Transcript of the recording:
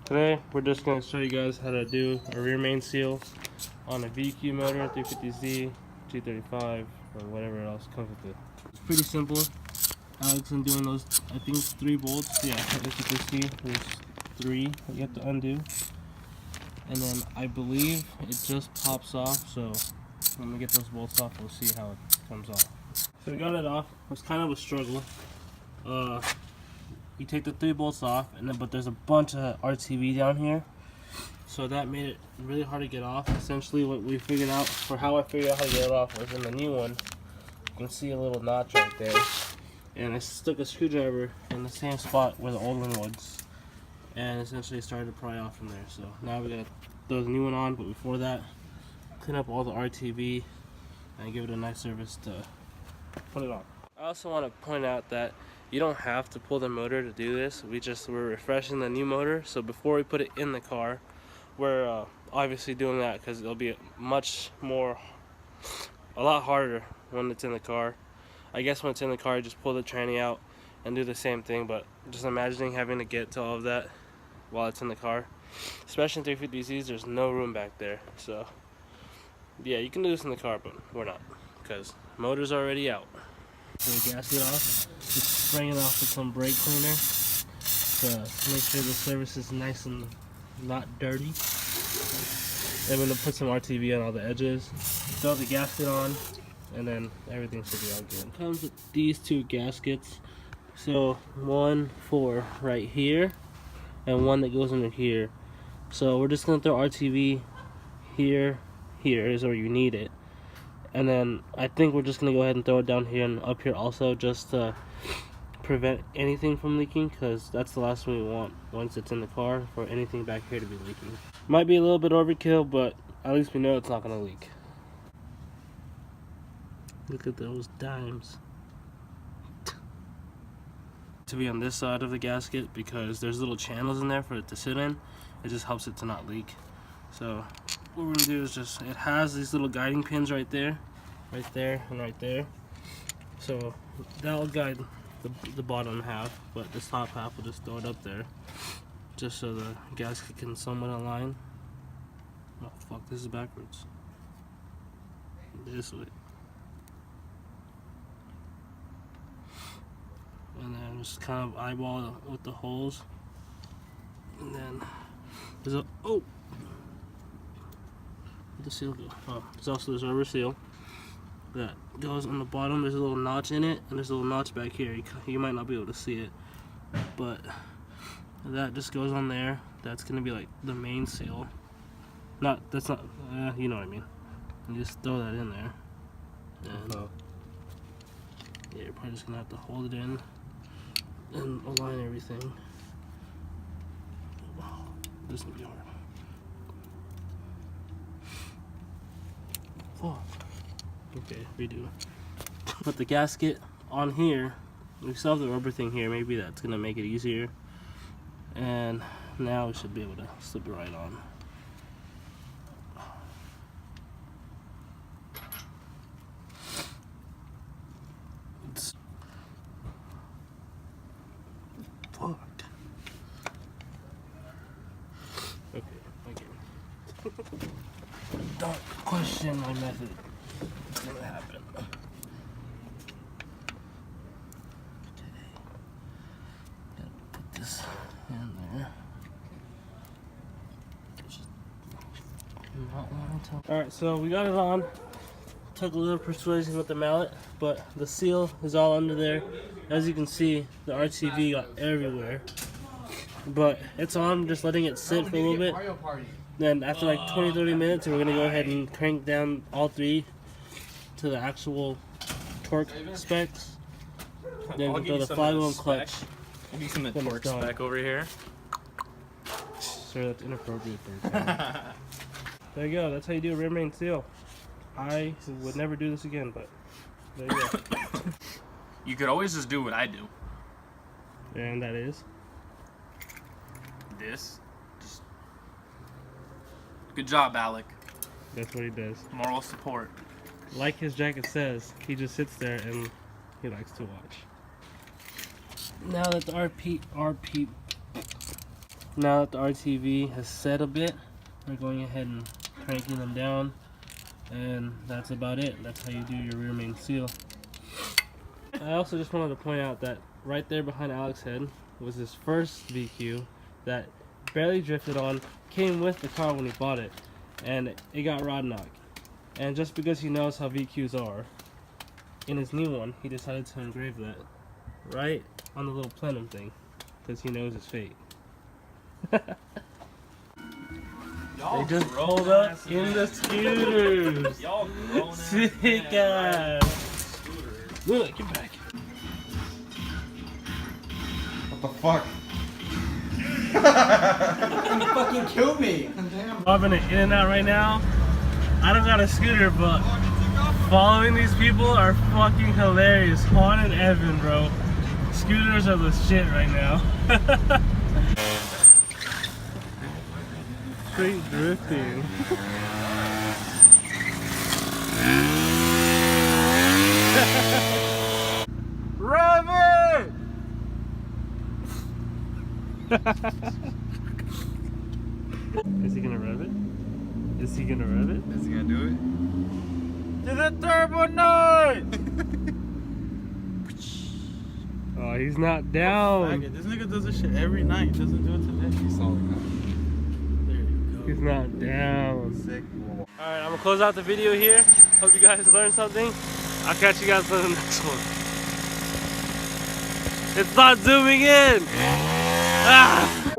Today we're just going to show you guys how to do a rear main seal on a VQ motor, 350Z, G35, or whatever else comes with it. It's pretty simple. Alex is doing those, I think it's 3 bolts. Yeah, as you can see, there's 3 that you have to undo. And then I believe it just pops off, so when we get those bolts off, we'll see how it comes off. So we got it off. It was kind of a struggle. You take the 3 bolts off, and then but there's a bunch of RTV down here, so that made it really hard to get off. Essentially, what we figured out, or how I figured out how to get it off, was in the new one. You can see a little notch right there, and I stuck a screwdriver in the same spot where the old one was, and essentially started to pry off from there. So now we gotta throw the new one on, but before that, clean up all the RTV and give it a nice service to put it on. I also want to point out that you don't have to pull the motor to do this. We're refreshing the new motor, so before we put it in the car, we're obviously doing that because it'll be a lot harder when it's in the car. I guess when it's in the car, you just pull the tranny out and do the same thing, but just imagining having to get to all of that while it's in the car, especially in 350Zs, there's no room back there. So yeah, you can do this in the car, but we're not, because motor's already out. So the gasket off, just spraying it off with some brake cleaner to make sure the surface is nice and not dirty. I'm going to put some RTV on all the edges, throw the gasket on, and then everything should be all good. It comes with these 2 gaskets, so one for right here and one that goes under here. So we're just going to throw RTV here is where you need it. And then I think we're just going to go ahead and throw it down here and up here also, just to prevent anything from leaking, because that's the last thing we want once it's in the car, for anything back here to be leaking. Might be a little bit overkill, but at least we know it's not going to leak. Look at those dimes. To be on this side of the gasket, because there's little channels in there for it to sit in. It just helps it to not leak. So what we're gonna do is it has these little guiding pins right there, and right there. So that'll guide the bottom half, but this top half will just throw it up there, just so the gasket can somewhat align. Oh fuck, this is backwards. This way. And then just kind of eyeball it with the holes. And then there's the seal go? Oh, there's also this rubber seal that goes on the bottom. There's a little notch in it, and there's a little notch back here. You might not be able to see it, but that just goes on there. That's gonna be like the main seal. That's not. You know what I mean. You just throw that in there, and yeah, you're probably just gonna have to hold it in and align everything. This is gonna be hard. Oh. Okay, redo. Put the gasket on here. We still have the rubber thing here. Maybe that's gonna make it easier. And now we should be able to slip it right on. Fuck. Okay. Don't question my method. It's gonna happen. Okay. Gotta put this in there. Alright, so we got it on. Took a little persuasion with the mallet, but the seal is all under there. As you can see, the RTV got everywhere. But it's on, just letting it sit for a little bit. Then after like 20-30 minutes, we're going to go ahead and crank down all 3 to the actual torque specs. Then we'll throw the flywheel and clutch. I'll give you some of the torque spec over here. Sir, that's inappropriate for a There you go, that's how you do a rear main seal. I would never do this again, but there you go. You could always just do what I do. And that is? This. Good job, Alec. That's what he does. Moral support. Like his jacket says, he just sits there and he likes to watch. Now that the Now that the RTV has set a bit, we're going ahead and cranking them down, and that's about it. That's how you do your rear main seal. I also just wanted to point out that right there behind Alex's head was his first VQ that barely drifted on, came with the car when he bought it, and it got rod knocked. And just because he knows how VQs are, in his new one, he decided to engrave that right on the little plenum thing, because he knows his fate. They just pulled up in the scooters. Y'all Sick ass. Look, get back. What the fuck? You fucking killed me. Driving it in and out right now. I don't got a scooter, but following these people are fucking hilarious. Juan and Evan, bro. Scooters are the shit right now. Straight drifting. Rev it! Is he gonna rev it? Is he gonna rev it? Is he gonna do it? To the turbo noise! Oh, he's not down. This nigga does this shit every night. Doesn't do it today. He's solid. There you go. He's not down. Sick. Alright, I'm gonna close out the video here. Hope you guys learned something. I'll catch you guys on the next one. It's not zooming in! Ah!